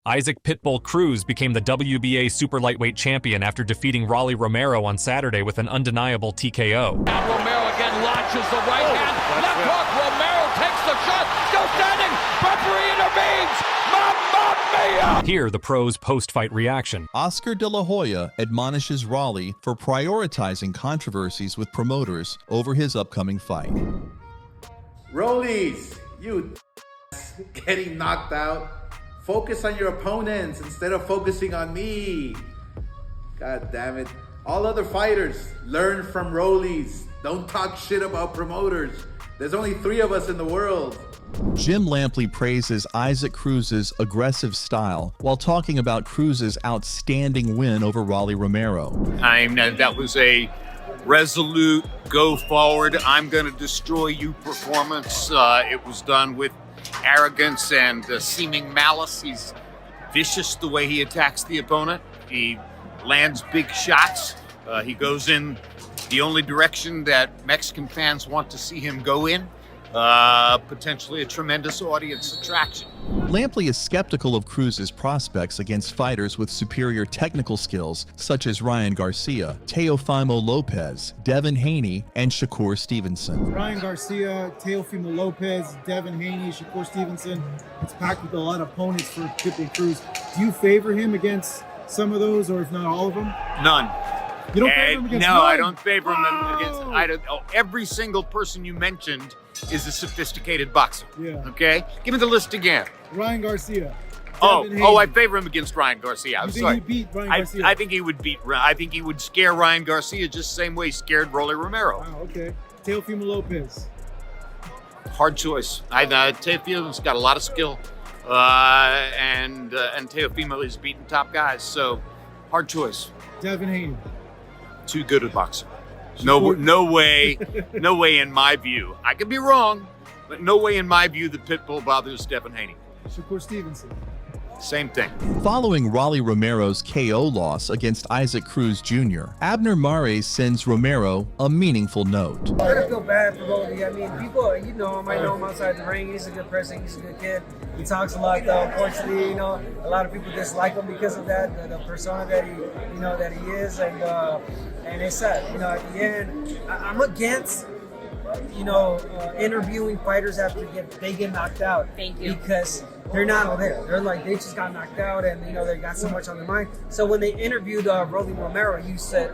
Isaac Pitbull Cruz became the WBA super lightweight champion after defeating Rolly Romero on Saturday with an undeniable TKO. Now Romero again launches the right hand, left hook, Romero takes the shot, still standing, referee intervenes, Mamma mia! Here, the pros' post-fight reaction. Oscar De La Hoya admonishes Rolly for prioritizing controversies with promoters over his upcoming fight. Rollies, you getting knocked out. Focus on your opponents instead of focusing on me. God damn it. All other fighters, learn from Rollies. Don't talk shit about promoters. There's only 3 of us in the world. Jim Lampley praises Isaac Cruz's aggressive style while talking about Cruz's outstanding win over Rolly Romero. That was a resolute, go forward, I'm going to destroy you performance. It was done with arrogance and seeming malice. He's vicious the way he attacks the opponent. He lands big shots. He goes in the only direction that Mexican fans want to see him go in. Potentially a tremendous audience attraction. Lampley is skeptical of Cruz's prospects against fighters with superior technical skills such as Ryan Garcia, Teofimo Lopez, Devin Haney, and Shakur Stevenson. Ryan Garcia, Teofimo Lopez, Devin Haney, Shakur Stevenson. It's packed with a lot of opponents for Pitbull Cruz. Do you favor him against some of those, or if not all of them? None. You don't favor him against No, none? I don't favor him against. Every single person you mentioned is a sophisticated boxer. Yeah. Okay? Give me the list again. Ryan Garcia. I favor him against Ryan Garcia. I'm sorry. You think he'd beat Ryan Garcia? I think he would beat. I think he would scare Ryan Garcia just the same way he scared Rolly Romero. Wow, okay. Teofimo Lopez. Hard choice. Teofimo's got a lot of skill, and Teofimo is beating top guys. So, hard choice. Devin Haney. Too good a boxer. No way in my view. I could be wrong, but no way in my view that Pitbull bothers Devin Haney. Shakur Stevenson. Same thing. Following Rolly Romero's KO loss against Isaac Cruz Jr., Abner Mares sends Romero a meaningful note. I don't feel bad for Rolly. I mean, people, might know him outside the ring. He's a good person. He's a good kid. He talks a lot, though. Unfortunately, a lot of people dislike him because of that, the persona that he is, and it's sad. At the end, I'm against interviewing fighters after they get knocked out. Thank you. Because they're not all there. They're like, they just got knocked out and, they got so much on their mind. So when they interviewed Rolly Romero, you said,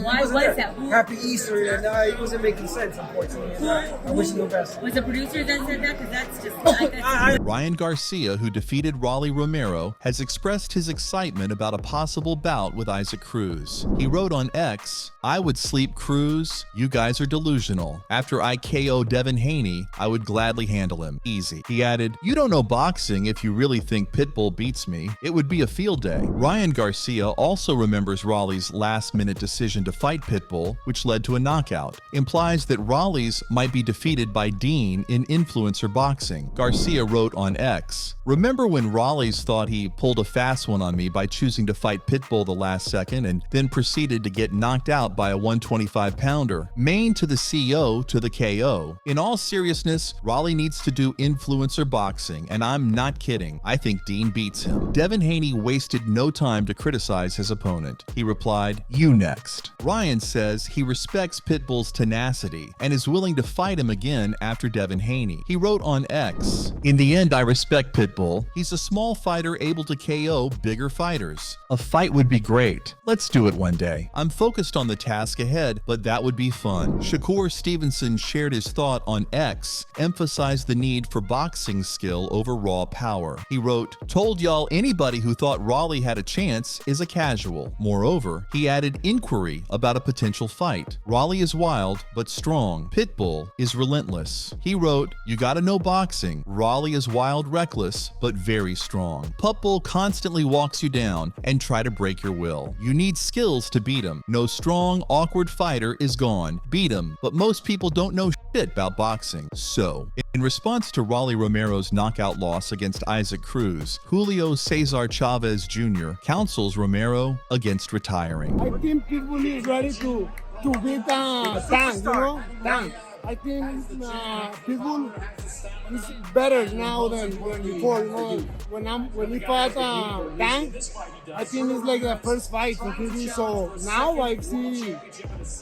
why was that? Happy Easter. And it wasn't making sense, unfortunately. And, I wish you the best. Was the producer that said that? Because that's just... Ryan Garcia, who defeated Rolly Romero, has expressed his excitement about a possible bout with Isaac Cruz. He wrote on X, "I would sleep Cruz. You guys are delusional. After I KO Devin Haney, I would gladly handle him. Easy." He added, "You don't know boxing if you really think Pitbull beats me. It would be a field day." Ryan Garcia also remembers Rolly's last-minute decision to fight Pitbull, which led to a knockout. Implies that Rolly's might be defeated by Dean in influencer boxing. Garcia wrote on X, "Remember when Rolly's thought he pulled a fast one on me by choosing to fight Pitbull the last second and then proceeded to get knocked out by a 125-pounder? Main to the CO to the KO. In all seriousness, Rolly needs to do influencer boxing, and I'm not kidding. I think Dean beats him." Devin Haney wasted no time to criticize his opponent. He replied, "You next." Ryan says he respects Pitbull's tenacity and is willing to fight him again after Devin Haney. He wrote on X, "In the end, I respect Pitbull. He's a small fighter able to KO bigger fighters. A fight would be great. Let's do it one day. I'm focused on the task ahead, but that would be fun." Shakur Stevenson shared his thought on X, emphasized the need for boxing skill over raw power. He wrote, "Told y'all anybody who thought Rolly had a chance is a casual." Moreover, he added inquiry about a potential fight. "Rolly is wild, but strong. Pitbull is relentless." He wrote, "You gotta know boxing. Rolly is wild, reckless, but very strong. Pitbull constantly walks you down and try to break your will. You need skills to beat him. No strong, awkward fighter is gone. Beat him, but most people don't know shit about boxing." So, in response to Rolly Romero's knockout loss against Isaac Cruz, Julio Cesar Chavez Jr. counsels Romero against retiring. I think Pitbull is ready to beat Tank, I think Pitbull is better now than before. You know, when we fought Tank, I think it's like the first fight for Pitbull. So now I see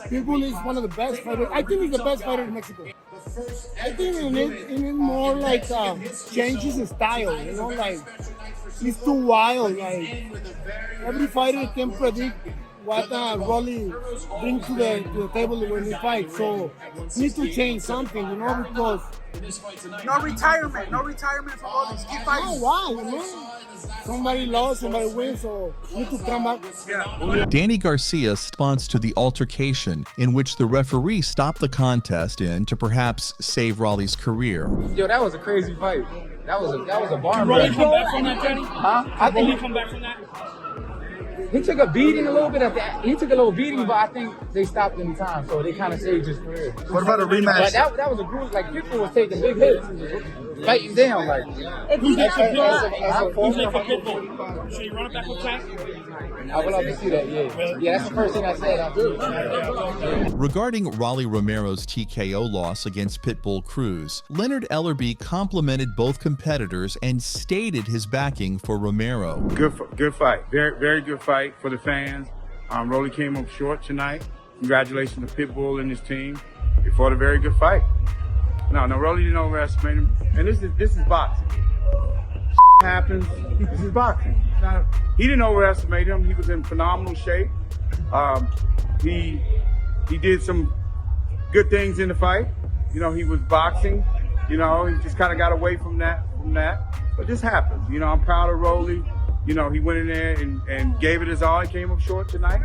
Pitbull is one of the best fighters. I think he's the best fighter in Mexico. I think it needs more like changes his style. You know, like he's too wild. Like every fighter can predict what Rolly brings to the table when he fights. So he needs to change something, you know, because No retirement for Rolly. Keep fighting. oh wow, you know, somebody lost, somebody wins, so he need to come back. Yeah. Danny Garcia responds to the altercation in which the referee stopped the contest in to perhaps save Rolly's career. Yo, that was a crazy fight. That was a bar. Did Rolly come back from that, Johnny? Huh? I think Rolly come back from that? he took a beating a little bit at that. He took a little beating, but I think they stopped in time, so they kind of saved his career. What about a rematch? But that was a group, like, people was taking big hits, fighting down, like. Who's next for Pitbull? Should he run it back with Tank? I would love to see that, yeah. Yeah, that's the first thing I said. I'll do it. Regarding Rolly Romero's TKO loss against Pitbull Cruz, Leonard Ellerbe complimented both competitors and stated his backing for Romero. Good fight. Very good fight for the fans. Rolly came up short tonight. Congratulations to Pitbull and his team. They fought a very good fight. No, Rolly didn't overestimate him. And this is boxing. Happens. This is boxing. He didn't overestimate him. He was in phenomenal shape. He did some good things in the fight. You know, he was boxing. You know, he just kind of got away from that. But this happens. You know, I'm proud of Rolly. You know, he went in there and gave it his all. He came up short tonight.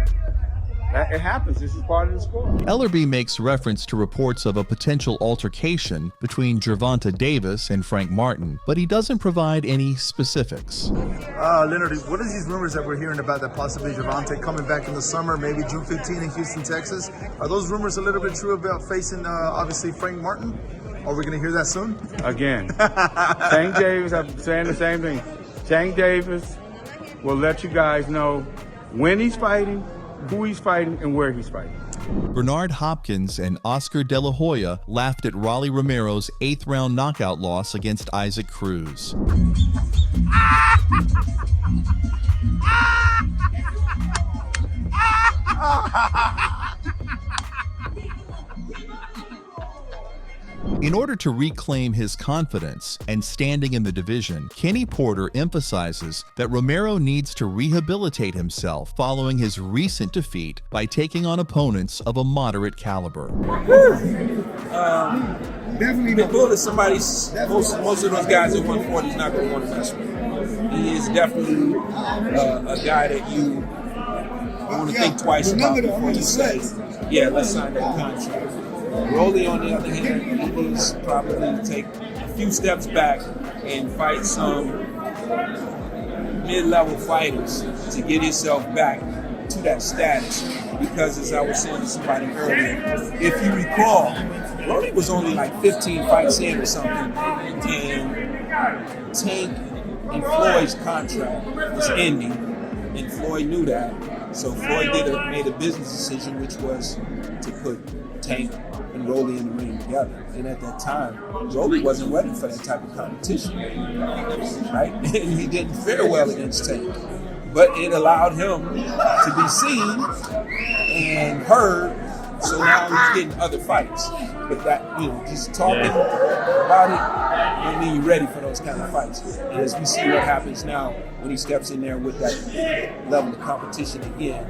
It happens. This is part of the sport. Ellerbe makes reference to reports of a potential altercation between Gervonta Davis and Frank Martin, but he doesn't provide any specifics. Leonard, what are these rumors that we're hearing about that possibly Gervonta coming back in the summer, maybe June 15 in Houston, Texas? Are those rumors a little bit true about facing, obviously, Frank Martin? Are we going to hear that soon? Again, Tank Davis, I'm saying the same thing. Tank Davis will let you guys know when he's fighting, who he's fighting, and where he's fighting. Bernard Hopkins and Oscar De La Hoya laughed at Rolly Romero's 8th-round knockout loss against Isaac Cruz. In order to reclaim his confidence and standing in the division, Kenny Porter emphasizes that Romero needs to rehabilitate himself following his recent defeat by taking on opponents of a moderate caliber. Definitely, Pitbull is somebody, most of those guys at 140 is not going to want to mess with. He is definitely a guy that you want to think twice about before you say, yeah, let's sign that contract. Rolly, on the other hand, he needs to probably take a few steps back and fight some mid-level fighters to get himself back to that status. Because as I was saying to somebody earlier, if you recall, Rolly was only like 15 fights in or something, and Tank and Floyd's contract was ending, and Floyd knew that. So Floyd made a business decision, which was to put Tank and Rolly in the ring together. And at that time, Rolly wasn't ready for that type of competition, right? And he didn't fare well against Tank. But it allowed him to be seen and heard, so now he's getting other fights. But that, just talking about it don't mean you're ready for those kind of fights. And as we see what happens now when he steps in there with that level of competition again,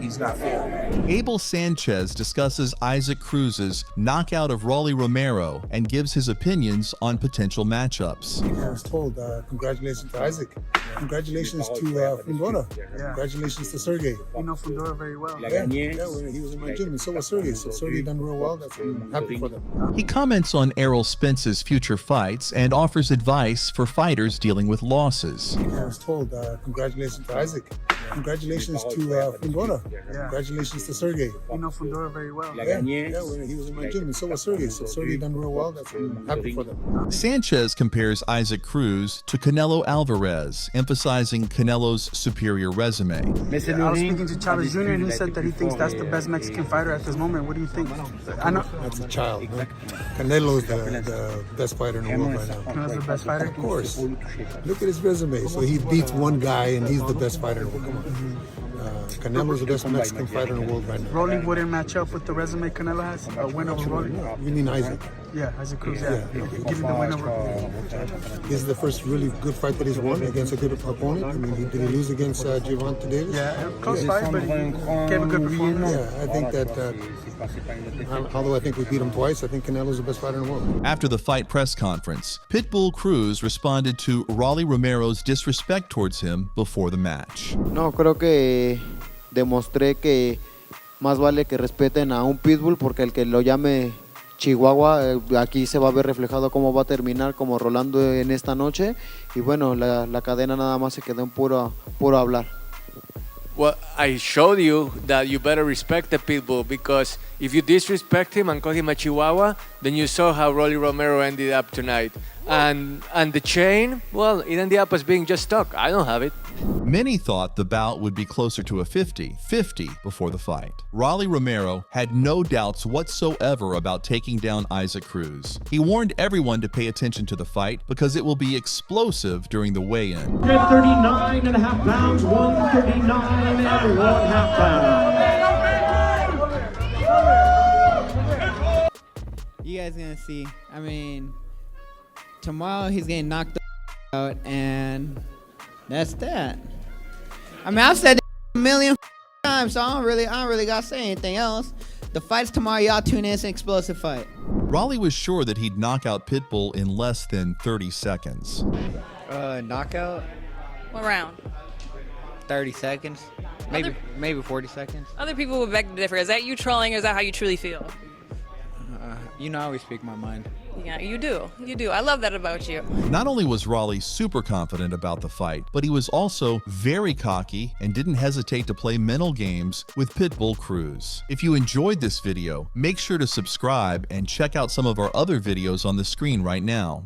he's not fair. Abel Sanchez discusses Isaac Cruz's knockout of Rolly Romero and gives his opinions on potential matchups. I was told, congratulations to Isaac. Congratulations to Fundora. Congratulations to Sergey. You know Fundora very well. Yeah, he was in my gym, and so was Sergey. So Sergey done real well. I'm happy for them. He comments on Errol Spence's future fights and offers advice for fighters dealing with losses. I was told, congratulations to Isaac. Congratulations to Fundora. Congratulations to Sergey. You know Fundora very well. Yeah, he was in my gym, and so was Sergey. So Sergey done real well. I'm happy for them. Sanchez compares Isaac Cruz to Canelo Alvarez, emphasizing Canelo's superior resume. I was speaking to Chavez Jr. and he said that he thinks that's the best Mexican fighter at this moment. What do you think? I know that's a child. Man. Canelo's the best fighter in the world right now. Canelo's the best fighter? Of course. Look at his resume. So he beats one guy and he's the best fighter in the world. Come on. Canelo's the best Mexican fighter in the world right now. Rolly wouldn't match up with the resume Canelo has? A win over Rolly? You mean Isaac? Yeah, Isaac Cruz, yeah. Give him the win over. This is the first really good fight that he's won against a good opponent. I mean, did he lose against Gervonta Davis? Yeah, close fight, but he gave a good performance. Yeah, I think that, although I think we beat him twice, I think Canelo's the best fighter in the world. After the fight press conference, Pitbull Cruz responded to Rolly Romero's disrespect towards him before the match. No, creo que demostré que más vale que respeten a un Pitbull porque el que lo llame Chihuahua, aquí se va a ver reflejado cómo va a terminar como Rolando en esta noche y bueno, la cadena nada más se quedó en puro hablar. Well, I showed you that you better respect the Pitbull because if you disrespect him and call him a Chihuahua, then you saw how Rolly Romero ended up tonight. And the chain, well, it ended up as being just stuck. I don't have it. Many thought the bout would be closer to a 50-50 before the fight. Rolly Romero had no doubts whatsoever about taking down Isaac Cruz. He warned everyone to pay attention to the fight because it will be explosive during the weigh-in. 39.5 pounds, 139.5 pounds. You guys gonna see. I mean, tomorrow he's getting knocked out, and that's that. I mean, I've said that a million times, so I don't really gotta say anything else. The fight's tomorrow. Y'all tune in. It's an explosive fight. Rolly was sure that he'd knock out Pitbull in less than 30 seconds. Knockout? What round? 30 seconds. Maybe 40 seconds. Other people would beg to differ. Is that you trolling or is that how you truly feel? You know I always speak my mind. Yeah, you do. You do. I love that about you. Not only was Rolly super confident about the fight, but he was also very cocky and didn't hesitate to play mental games with Pitbull Cruz. If you enjoyed this video, make sure to subscribe and check out some of our other videos on the screen right now.